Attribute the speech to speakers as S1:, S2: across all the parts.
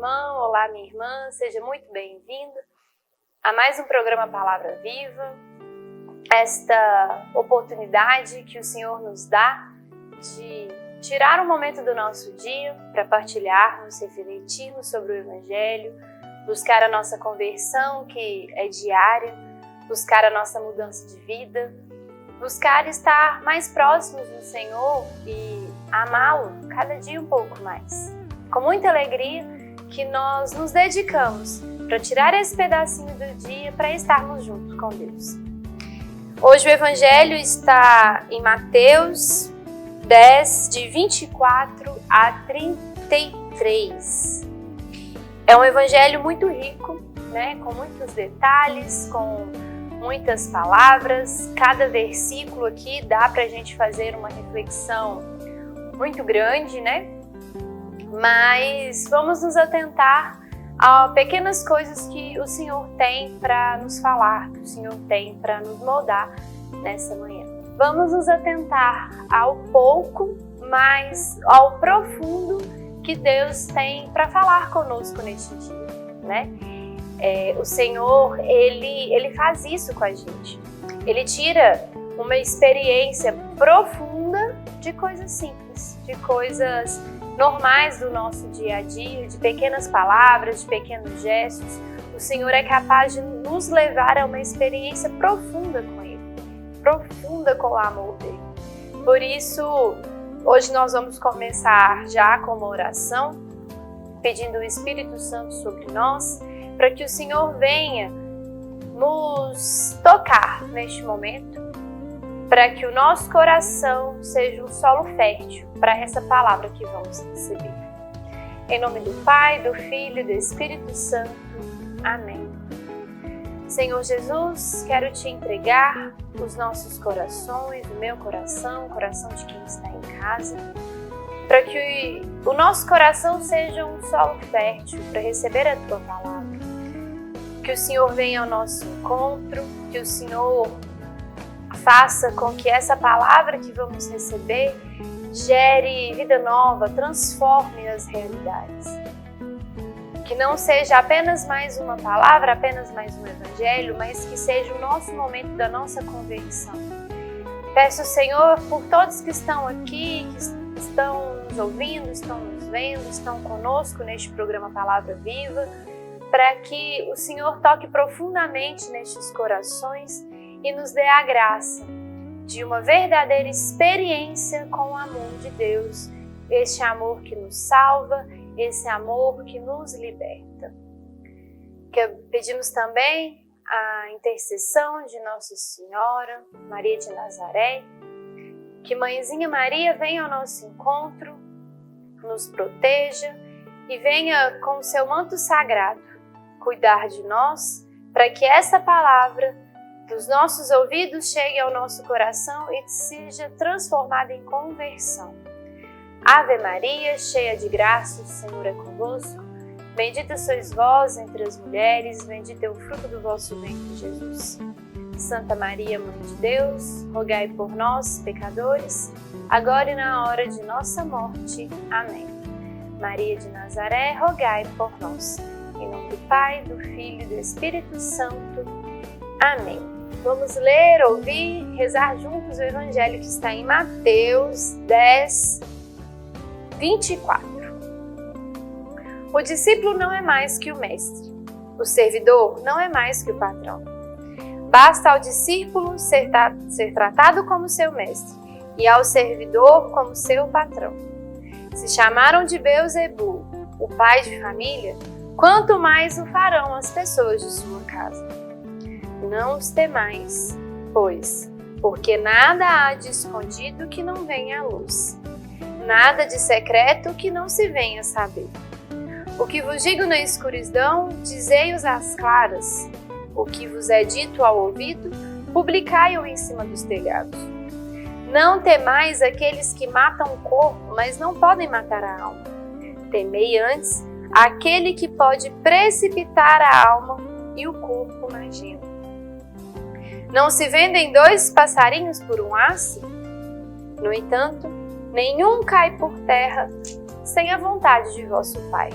S1: irmão, olá minha irmã, seja muito bem-vindo a mais um programa Palavra Viva, esta oportunidade que o Senhor nos dá de tirar um momento do nosso dia para partilharmos, refletirmos sobre o Evangelho, buscar a nossa conversão que é diária, buscar a nossa mudança de vida, buscar estar mais próximos do Senhor e amá-lo cada dia um pouco mais. Com muita alegria que nós nos dedicamos para tirar esse pedacinho do dia para estarmos juntos com Deus. Hoje o Evangelho está em Mateus 10, de 24 a 33. É um Evangelho muito rico, né? Com muitos detalhes, com muitas palavras. Cada versículo aqui dá para a gente fazer uma reflexão muito grande, né? Mas vamos nos atentar a pequenas coisas que o Senhor tem para nos falar, que o Senhor tem para nos moldar nessa manhã. Vamos nos atentar ao pouco, mas ao profundo que Deus tem para falar conosco neste dia, né? O Senhor, Ele faz isso com a gente. Ele tira uma experiência profunda de coisas simples, de coisas normais do nosso dia a dia, de pequenas palavras, de pequenos gestos. O Senhor é capaz de nos levar a uma experiência profunda com Ele, profunda com o amor dele. Por isso, hoje nós vamos começar já com uma oração, pedindo o Espírito Santo sobre nós, para que o Senhor venha nos tocar neste momento, para que o nosso coração seja um solo fértil para essa palavra que vamos receber. Em nome do Pai, do Filho e do Espírito Santo. Amém. Senhor Jesus, quero te entregar os nossos corações, o meu coração, o coração de quem está em casa, para que o nosso coração seja um solo fértil para receber a tua palavra. Que o Senhor venha ao nosso encontro, que o Senhor faça com que essa palavra que vamos receber gere vida nova, transforme as realidades. Que não seja apenas mais uma palavra, apenas mais um evangelho, mas que seja o nosso momento da nossa conversão. Peço, Senhor, por todos que estão aqui, que estão nos ouvindo, estão nos vendo, estão conosco neste programa Palavra Viva, para que o Senhor toque profundamente nestes corações e nos dê a graça de uma verdadeira experiência com o amor de Deus, este amor que nos salva, esse amor que nos liberta. Pedimos também a intercessão de Nossa Senhora, Maria de Nazaré, que Mãezinha Maria venha ao nosso encontro, nos proteja e venha com o seu manto sagrado cuidar de nós, para que essa palavra dos nossos ouvidos chegue ao nosso coração e seja transformada em conversão. Ave Maria, cheia de graça, o Senhor é convosco. Bendita sois vós entre as mulheres, bendito é o fruto do vosso ventre, Jesus. Santa Maria, Mãe de Deus, rogai por nós, pecadores, agora e na hora de nossa morte. Amém. Maria de Nazaré, rogai por nós. Em nome do Pai, do Filho e do Espírito Santo. Amém. Vamos ler, ouvir, rezar juntos o Evangelho que está em Mateus 10, 24. O discípulo não é mais que o mestre. O servidor não é mais que o patrão. Basta ao discípulo ser tratado como seu mestre e ao servidor como seu patrão. Se chamaram de Beelzebu, o pai de família, quanto mais o farão as pessoas de sua casa. Não os temais, pois, porque nada há de escondido que não venha à luz, nada de secreto que não se venha a saber. O que vos digo na escuridão, dizei-os às claras. O que vos é dito ao ouvido, publicai-o em cima dos telhados. Não temais aqueles que matam o corpo, mas não podem matar a alma. Temei antes aquele que pode precipitar a alma e o corpo na gelo. Não se vendem 2 passarinhos por um asse? No entanto, nenhum cai por terra sem a vontade de vosso Pai.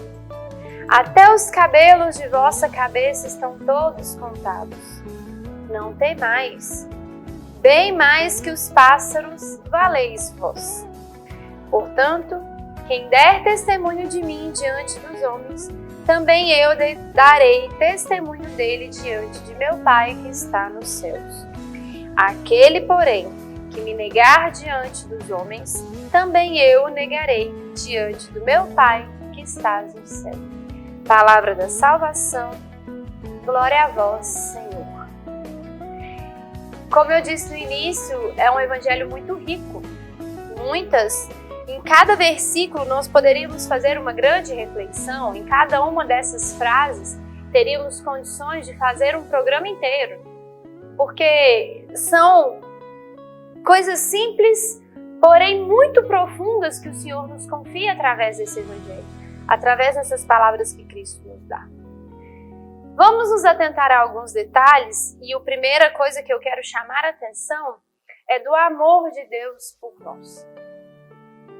S1: Até os cabelos de vossa cabeça estão todos contados. Não temais, bem mais que os pássaros valeis vós. Portanto, quem der testemunho de mim diante dos homens, também eu darei testemunho dele diante de meu Pai que está nos céus. Aquele, porém, que me negar diante dos homens, também eu o negarei diante do meu Pai que está no céu. Palavra da salvação, glória a vós, Senhor. Como eu disse no início, é um evangelho muito rico. Em cada versículo nós poderíamos fazer uma grande reflexão, em cada uma dessas frases teríamos condições de fazer um programa inteiro, porque são coisas simples, porém muito profundas que o Senhor nos confia através desse evangelho, através dessas palavras que Cristo nos dá. Vamos nos atentar a alguns detalhes e a primeira coisa que eu quero chamar a atenção é do amor de Deus por nós.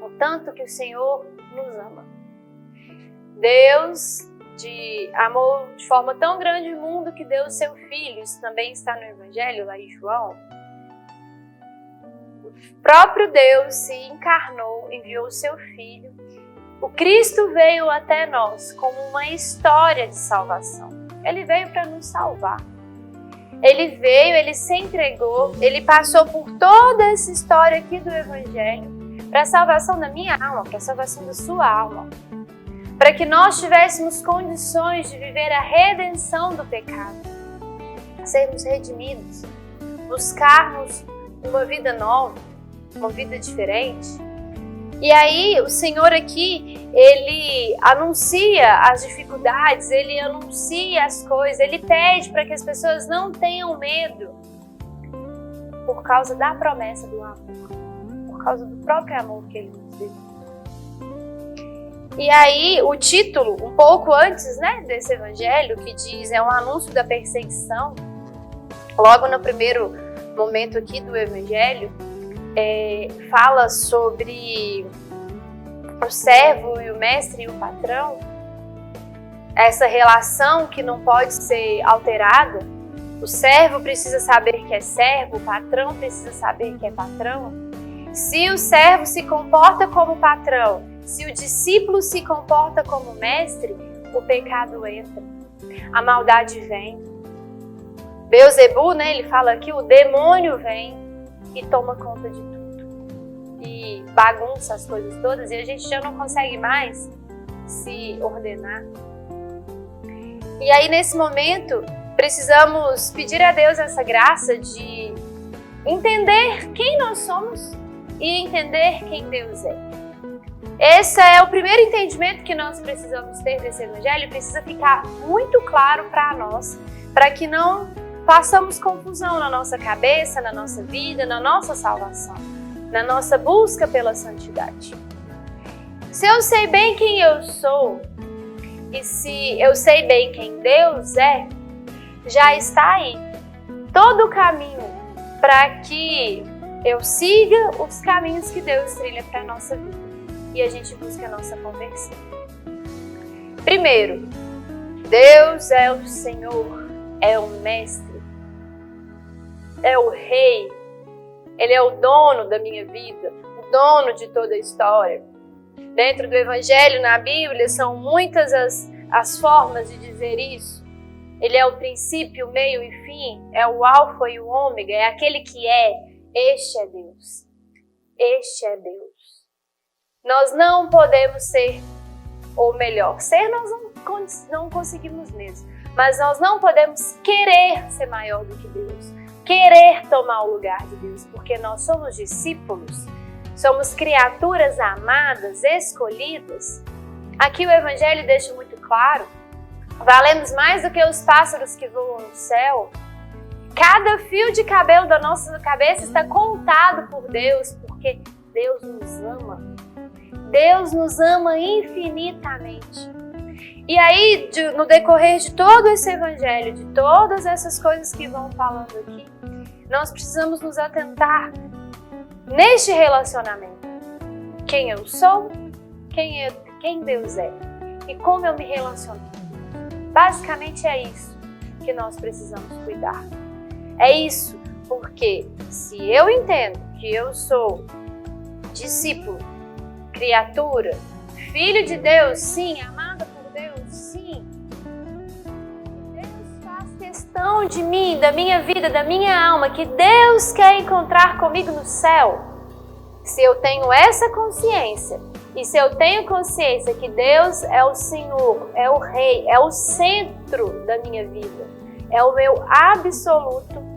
S1: O tanto que o Senhor nos ama. Deus amou de forma tão grande o mundo que deu o seu Filho. Isso também está no Evangelho, lá em João. O próprio Deus se encarnou, enviou o seu Filho. O Cristo veio até nós como uma história de salvação. Ele veio para nos salvar. Ele veio, ele se entregou, ele passou por toda essa história aqui do Evangelho para a salvação da minha alma, para a salvação da sua alma. Para que nós tivéssemos condições de viver a redenção do pecado, sermos redimidos, buscarmos uma vida nova, uma vida diferente. E aí o Senhor aqui, ele anuncia as dificuldades, ele anuncia as coisas, ele pede para que as pessoas não tenham medo por causa da promessa do amor, por causa do próprio amor que ele nos deu. E aí o título, um pouco antes, desse evangelho, que diz, é um anúncio da perseguição, logo no primeiro momento aqui do evangelho, fala sobre o servo e o mestre e o patrão, essa relação que não pode ser alterada. O servo precisa saber que é servo, o patrão precisa saber que é patrão. Se o servo se comporta como patrão, se o discípulo se comporta como mestre, o pecado entra, a maldade vem. Beelzebu, ele fala aqui, o demônio vem e toma conta de tudo. E bagunça as coisas todas e a gente já não consegue mais se ordenar. E aí nesse momento precisamos pedir a Deus essa graça de entender quem nós somos e entender quem Deus é. Esse é o primeiro entendimento que nós precisamos ter desse evangelho, precisa ficar muito claro para nós, para que não façamos confusão na nossa cabeça, na nossa vida, na nossa salvação, na nossa busca pela santidade. Se eu sei bem quem eu sou e se eu sei bem quem Deus é, já está aí todo o caminho para que eu siga os caminhos que Deus trilha para a nossa vida e a gente busca a nossa conversão. Primeiro, Deus é o Senhor, é o Mestre, é o Rei, Ele é o dono da minha vida, o dono de toda a história. Dentro do Evangelho, na Bíblia, são muitas as formas de dizer isso. Ele é o princípio, o meio e fim, é o alfa e o ômega, é aquele que é. Este é Deus. Este é Deus. Nós não podemos ser, ou melhor, ser nós não conseguimos mesmo, mas nós não podemos querer ser maior do que Deus, querer tomar o lugar de Deus, porque nós somos discípulos, somos criaturas amadas, escolhidas. Aqui o Evangelho deixa muito claro, valemos mais do que os pássaros que voam no céu. Cada fio de cabelo da nossa cabeça está contado por Deus, porque Deus nos ama. Deus nos ama infinitamente. E aí, no decorrer de todo esse evangelho, de todas essas coisas que vão falando aqui, nós precisamos nos atentar neste relacionamento. Quem eu sou, quem Deus é. e como eu me relaciono com Deus. Basicamente é isso que nós precisamos cuidar. É isso, porque se eu entendo que eu sou discípulo, criatura, filho de Deus, sim, amada por Deus, sim, Deus faz questão de mim, da minha vida, da minha alma, que Deus quer encontrar comigo no céu. Se eu tenho essa consciência, e se eu tenho consciência que Deus é o Senhor, é o Rei, é o centro da minha vida, é o meu absoluto,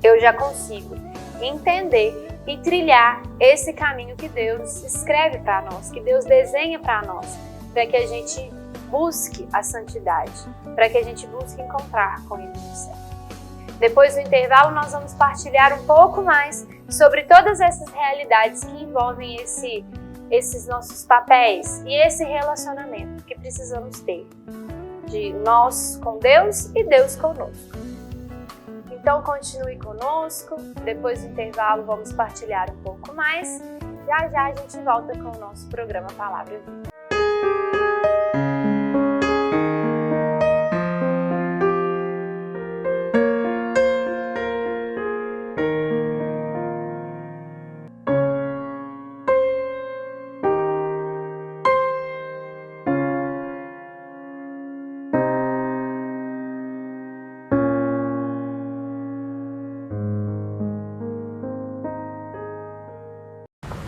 S1: eu já consigo entender e trilhar esse caminho que Deus escreve para nós, que Deus desenha para nós, para que a gente busque a santidade, para que a gente busque encontrar com Ele no céu. Depois do intervalo, nós vamos partilhar um pouco mais sobre todas essas realidades que envolvem esses nossos papéis e esse relacionamento que precisamos ter, de nós com Deus e Deus conosco. Então continue conosco, depois do intervalo vamos partilhar um pouco mais. Já já a gente volta com o nosso programa Palavra Viva.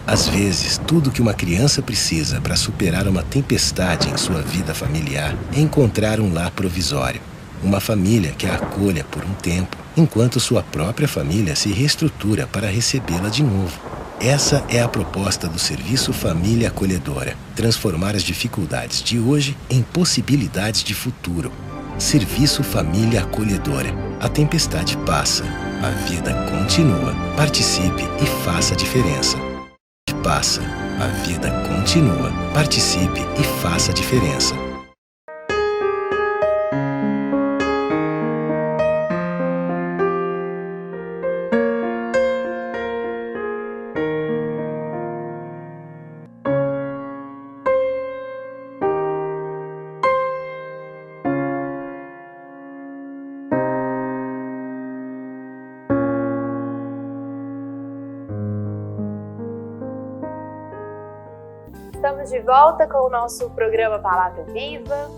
S2: Às vezes, tudo que uma criança precisa para superar uma tempestade em sua vida familiar é encontrar um lar provisório. Uma família que a acolha por um tempo, enquanto sua própria família se reestrutura para recebê-la de novo. Essa é a proposta do Serviço Família Acolhedora. Transformar as dificuldades de hoje em possibilidades de futuro. Serviço Família Acolhedora. A tempestade passa, a vida continua. Participe e faça a diferença. Passa, a vida continua. Participe e faça a diferença.
S1: Estamos de volta com o nosso programa Palavra Viva.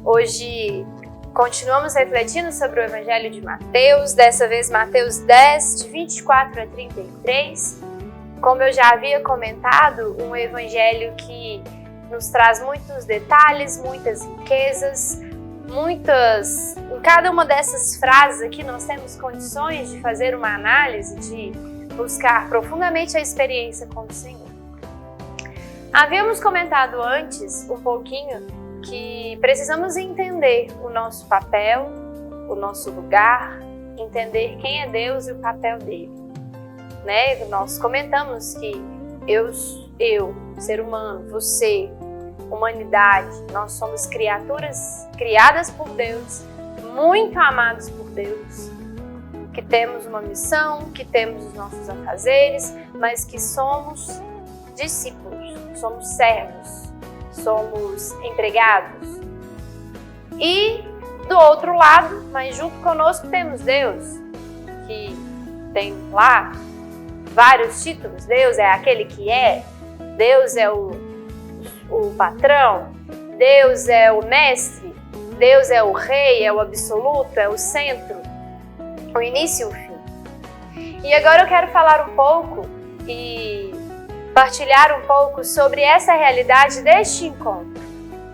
S1: Hoje continuamos refletindo sobre o Evangelho de Mateus, dessa vez Mateus 10, de 24 a 33. Como eu já havia comentado, um Evangelho que nos traz muitos detalhes, muitas riquezas, em cada uma dessas frases aqui nós temos condições de fazer uma análise, de buscar profundamente a experiência com o Senhor. Havíamos comentado antes um pouquinho que precisamos entender o nosso papel, o nosso lugar, entender quem é Deus e o papel dele. Né? Nós comentamos que eu, ser humano, você, humanidade, nós somos criaturas criadas por Deus, muito amados por Deus, que temos uma missão, que temos os nossos afazeres, mas que somos discípulos, somos servos, somos empregados. E do outro lado, mas junto conosco temos Deus, que tem lá vários títulos. Deus é aquele que é, Deus é o patrão, Deus é o mestre, Deus é o rei, é o absoluto, é o centro, o início e o fim. E agora eu quero falar um pouco e partilhar um pouco sobre essa realidade deste encontro,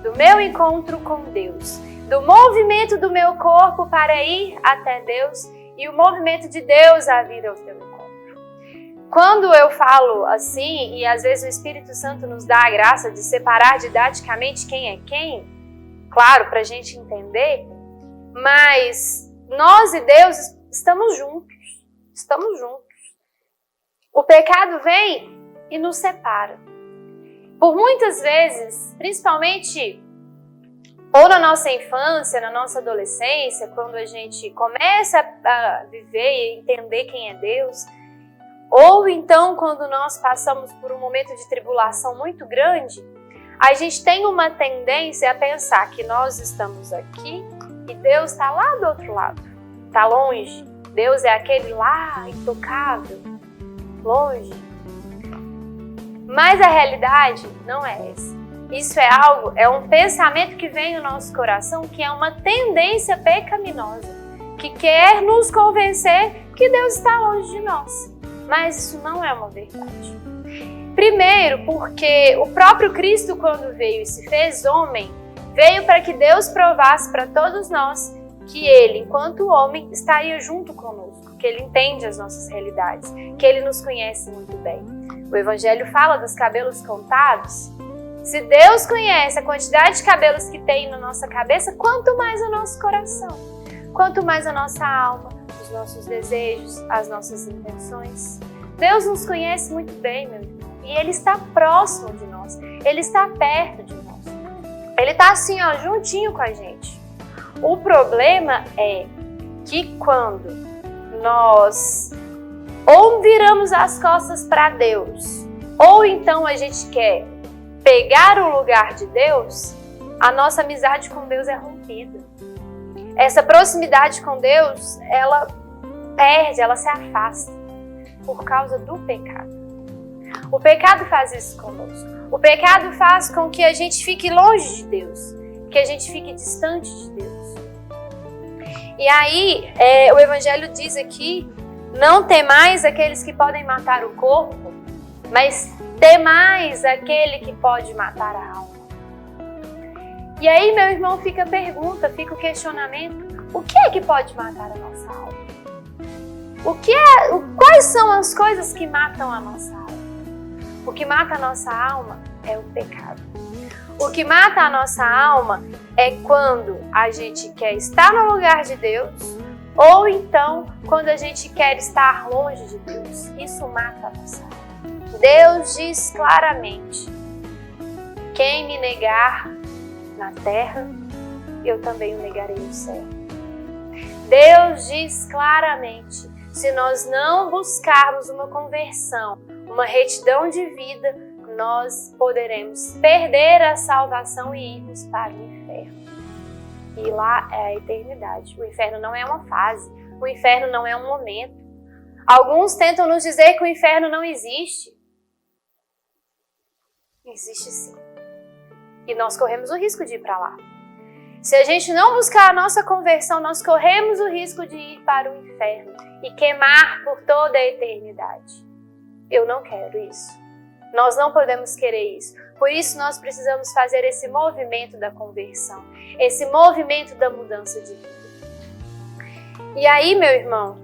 S1: do meu encontro com Deus, do movimento do meu corpo para ir até Deus e o movimento de Deus a vir ao teu encontro. Quando eu falo assim, e às vezes o Espírito Santo nos dá a graça de separar didaticamente quem é quem, claro, para a gente entender, mas nós e Deus estamos juntos. O pecado vem e nos separa. Por muitas vezes, principalmente ou na nossa infância, na nossa adolescência, quando a gente começa a viver e entender quem é Deus, ou então quando nós passamos por um momento de tribulação muito grande, a gente tem uma tendência a pensar que nós estamos aqui e Deus está lá do outro lado, está longe. Deus é aquele lá, intocável, longe. Mas a realidade não é essa. Isso é um pensamento que vem no nosso coração, que é uma tendência pecaminosa, que quer nos convencer que Deus está longe de nós. Mas isso não é uma verdade. Primeiro, porque o próprio Cristo, quando veio e se fez homem, veio para que Deus provasse para todos nós que Ele, enquanto homem, estaria junto conosco, que Ele entende as nossas realidades, que Ele nos conhece muito bem. O Evangelho fala dos cabelos contados. Se Deus conhece a quantidade de cabelos que tem na nossa cabeça, quanto mais o nosso coração, quanto mais a nossa alma, os nossos desejos, as nossas intenções. Deus nos conhece muito bem, meu irmão, e Ele está próximo de nós, Ele está perto de nós. Ele está assim, ó, juntinho com a gente. O problema é que quando nós ou viramos as costas para Deus, ou então a gente quer pegar o lugar de Deus, a nossa amizade com Deus é rompida. Essa proximidade com Deus, ela perde, ela se afasta por causa do pecado. O pecado faz isso conosco. O pecado faz com que a gente fique longe de Deus, que a gente fique distante de Deus. E aí, o Evangelho diz aqui, não temais aqueles que podem matar o corpo, mas temais aquele que pode matar a alma. E aí, meu irmão, fica a pergunta, fica o questionamento, o que é que pode matar a nossa alma? Quais são as coisas que matam a nossa alma? O que mata a nossa alma é o pecado. O que mata a nossa alma é quando a gente quer estar no lugar de Deus, ou então quando a gente quer estar longe de Deus. Isso mata a nossa alma. Deus diz claramente, quem me negar na terra, eu também o negarei no céu. Deus diz claramente, se nós não buscarmos uma conversão, uma retidão de vida, nós poderemos perder a salvação e irmos para o inferno. E lá é a eternidade. O inferno não é uma fase, o inferno não é um momento. Alguns tentam nos dizer que o inferno não existe. Existe sim. E nós corremos o risco de ir para lá. Se a gente não buscar a nossa conversão, nós corremos o risco de ir para o inferno e queimar por toda a eternidade. Eu não quero isso. Nós não podemos querer isso. Por isso nós precisamos fazer esse movimento da conversão, esse movimento da mudança de vida. E aí, meu irmão,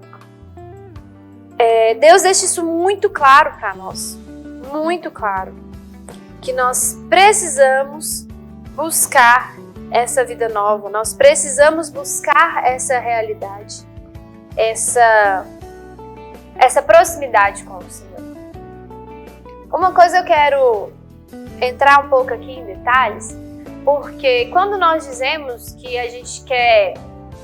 S1: Deus deixa isso muito claro para nós, muito claro, que nós precisamos buscar essa vida nova, nós precisamos buscar essa realidade, essa proximidade com o Senhor. Uma coisa eu quero entrar um pouco aqui em detalhes, porque quando nós dizemos que a gente quer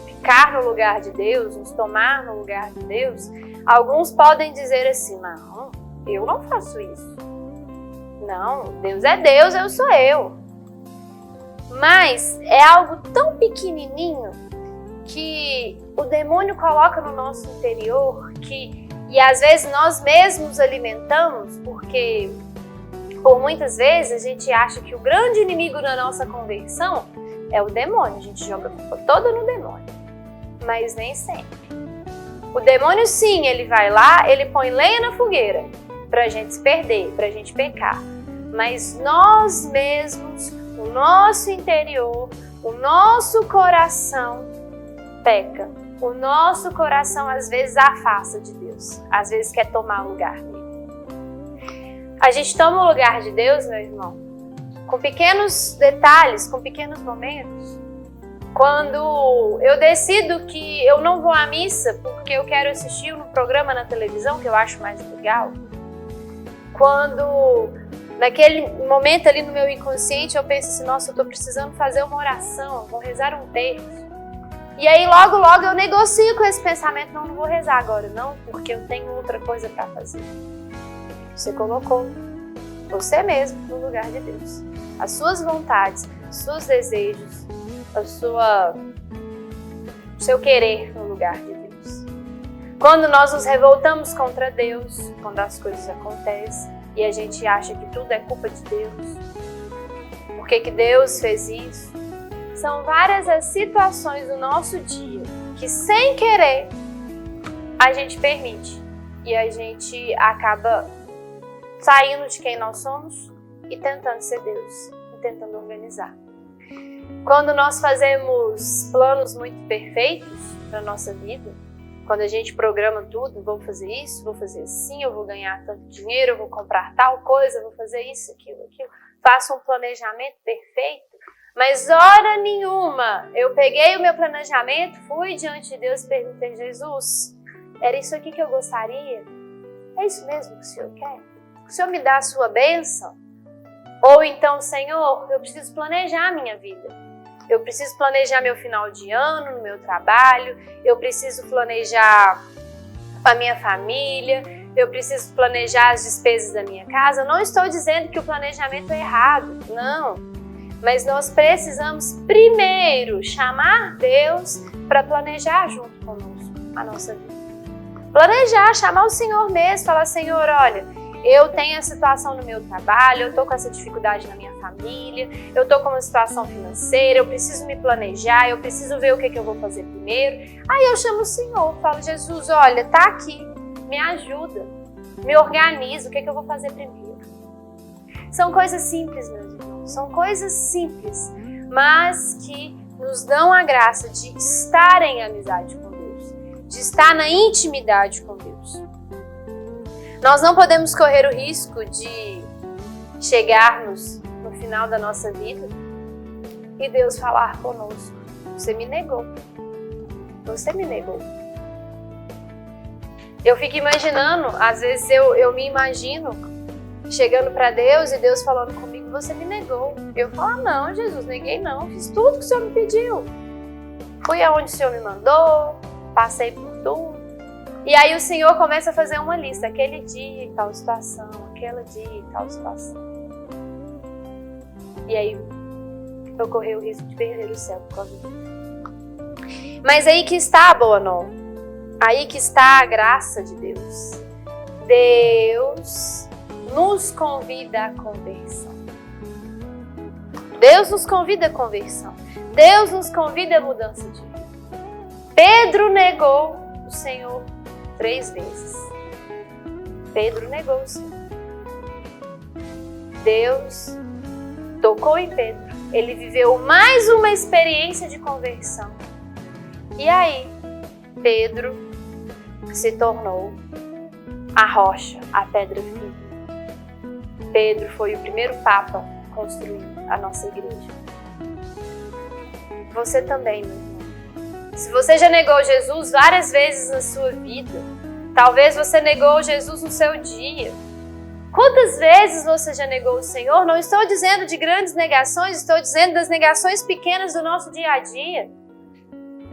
S1: ficar no lugar de Deus, nos tomar no lugar de Deus, alguns podem dizer assim, não, eu não faço isso. Não, Deus é Deus, eu sou eu. Mas é algo tão pequenininho que o demônio coloca no nosso interior e às vezes nós mesmos alimentamos, porque por muitas vezes a gente acha que o grande inimigo da nossa conversão é o demônio. A gente joga a culpa toda no demônio, mas nem sempre. O demônio sim, ele vai lá, ele põe lenha na fogueira pra gente se perder, pra gente pecar. Mas nós mesmos, o nosso interior, o nosso coração peca. O nosso coração às vezes afasta de Deus, às vezes quer tomar o lugar dele. A gente toma o lugar de Deus, meu irmão, com pequenos detalhes, com pequenos momentos. Quando eu decido que eu não vou à missa porque eu quero assistir um programa na televisão que eu acho mais legal. Quando naquele momento ali no meu inconsciente eu penso assim, nossa, eu estou precisando fazer uma oração, vou rezar um terço. E aí logo eu negocio com esse pensamento, não vou rezar agora, não, porque eu tenho outra coisa para fazer. Você colocou você mesmo no lugar de Deus. as suas vontades, os seus desejos, o seu querer no lugar de Deus. Quando nós nos revoltamos contra Deus, quando as coisas acontecem e a gente acha que tudo é culpa de Deus, por que Deus fez isso? São várias as situações do nosso dia que, sem querer, a gente permite e a gente acaba saindo de quem nós somos e tentando ser Deus, e tentando organizar. Quando nós fazemos planos muito perfeitos para a nossa vida, quando a gente programa tudo, vou fazer isso, vou fazer assim, eu vou ganhar tanto dinheiro, eu vou comprar tal coisa, vou fazer isso, aquilo, faço um planejamento perfeito, mas hora nenhuma eu peguei o meu planejamento, fui diante de Deus e perguntei: Jesus, era isso aqui que eu gostaria? É isso mesmo que o Senhor quer? O Senhor me dá a sua bênção? Ou então, Senhor, eu preciso planejar a minha vida. Eu preciso planejar meu final de ano no meu trabalho. Eu preciso planejar a minha família. Eu preciso planejar as despesas da minha casa. Eu não estou dizendo que o planejamento é errado, não. Mas nós precisamos primeiro chamar Deus para planejar junto conosco a nossa vida. Planejar, chamar o Senhor mesmo, falar: Senhor, olha, eu tenho a situação no meu trabalho, eu estou com essa dificuldade na minha família, eu estou com uma situação financeira, eu preciso me planejar, eu preciso ver o que eu vou fazer primeiro. Aí eu chamo o Senhor, falo: Jesus, olha, tá aqui, me ajuda, me organiza, o que eu vou fazer primeiro. São coisas simples, meus irmãos, são coisas simples, mas que nos dão a graça de estar em amizade com Deus, de estar na intimidade com Deus. Nós não podemos correr o risco de chegarmos no final da nossa vida e Deus falar conosco: você me negou. Você me negou. Eu fico imaginando, às vezes eu me imagino chegando para Deus e Deus falando comigo: você me negou. Eu falo: não, Jesus, neguei não. Fiz tudo que o Senhor me pediu. Fui aonde o Senhor me mandou, passei por tudo. E aí o Senhor começa a fazer uma lista: aquele dia e tal situação, aquele dia e tal situação. E aí eu corri o risco de perder o céu por causa disso. Mas aí que está a boa nova. Aí que está a graça de Deus. Deus nos convida à conversão. Deus nos convida à conversão. Deus nos convida à mudança de vida. Pedro negou o Senhor 3 vezes. Pedro negou o Senhor. Deus tocou em Pedro. Ele viveu mais uma experiência de conversão. E aí, Pedro se tornou a rocha, a pedra firme. Pedro foi o primeiro papa a construir a nossa igreja. Você também, meu irmão. Se você já negou Jesus várias vezes na sua vida, talvez você negou Jesus no seu dia. Quantas vezes você já negou o Senhor? Não estou dizendo de grandes negações, estou dizendo das negações pequenas do nosso dia a dia,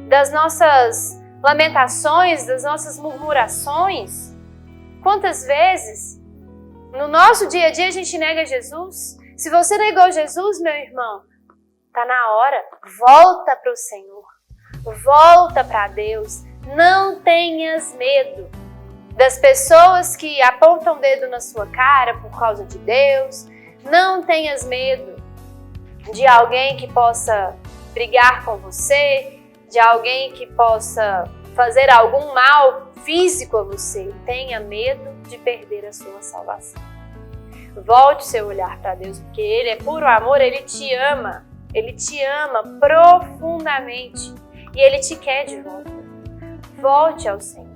S1: das nossas lamentações, das nossas murmurações. Quantas vezes no nosso dia a dia a gente nega Jesus? Se você negou Jesus, meu irmão, está na hora, volta para o Senhor. Volta para Deus, não tenhas medo das pessoas que apontam o dedo na sua cara por causa de Deus, não tenhas medo de alguém que possa brigar com você, de alguém que possa fazer algum mal físico a você. Tenha medo de perder a sua salvação. Volte seu olhar para Deus, porque Ele é puro amor, Ele te ama profundamente. E Ele te quer de volta. Volte ao Senhor.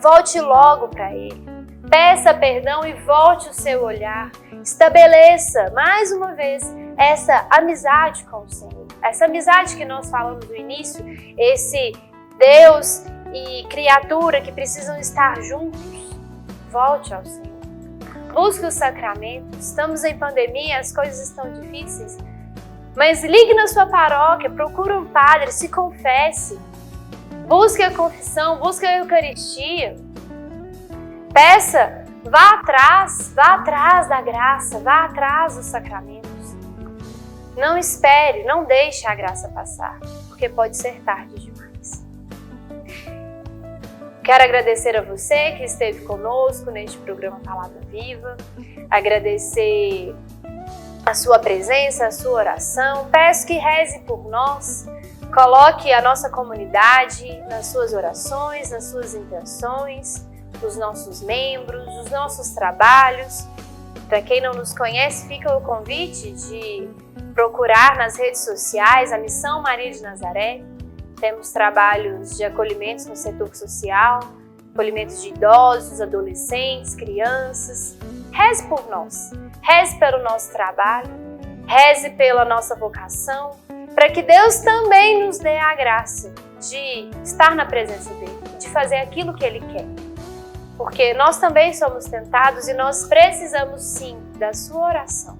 S1: Volte logo para Ele. Peça perdão e volte o seu olhar. Estabeleça, mais uma vez, essa amizade com o Senhor. Essa amizade que nós falamos no início. Esse Deus e criatura que precisam estar juntos. Volte ao Senhor. Busque os sacramentos. Estamos em pandemia, as coisas estão difíceis. Mas ligue na sua paróquia, procure um padre, se confesse. Busque a confissão, busque a Eucaristia. Peça, vá atrás da graça, vá atrás dos sacramentos. Não espere, não deixe a graça passar, porque pode ser tarde demais. Quero agradecer a você que esteve conosco neste programa Palavra Viva, agradecer a sua presença, a sua oração. Peço que reze por nós, coloque a nossa comunidade nas suas orações, nas suas intenções, os nossos membros, os nossos trabalhos. Para quem não nos conhece, fica o convite de procurar nas redes sociais a Missão Maria de Nazaré. Temos trabalhos de acolhimentos no setor social, acolhimentos de idosos, adolescentes, crianças. Reze por nós, reze pelo nosso trabalho, reze pela nossa vocação, para que Deus também nos dê a graça de estar na presença dEle, de fazer aquilo que Ele quer. Porque nós também somos tentados e nós precisamos sim da sua oração.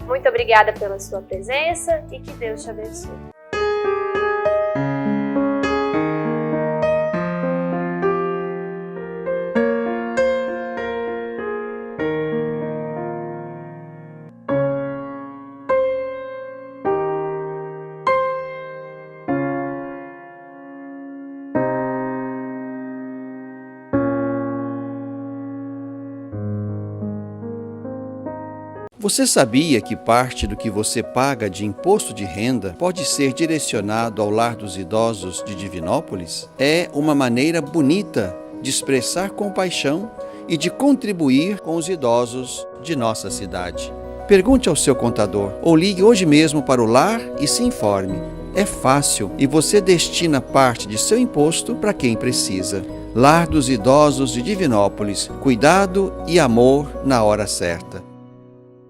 S1: Muito obrigada pela sua presença e que Deus te abençoe.
S3: Você sabia que parte do que você paga de imposto de renda pode ser direcionado ao Lar dos Idosos de Divinópolis? É uma maneira bonita de expressar compaixão e de contribuir com os idosos de nossa cidade. Pergunte ao seu contador ou ligue hoje mesmo para o lar e se informe. É fácil e você destina parte de seu imposto para quem precisa. Lar dos Idosos de Divinópolis, cuidado e amor na hora certa.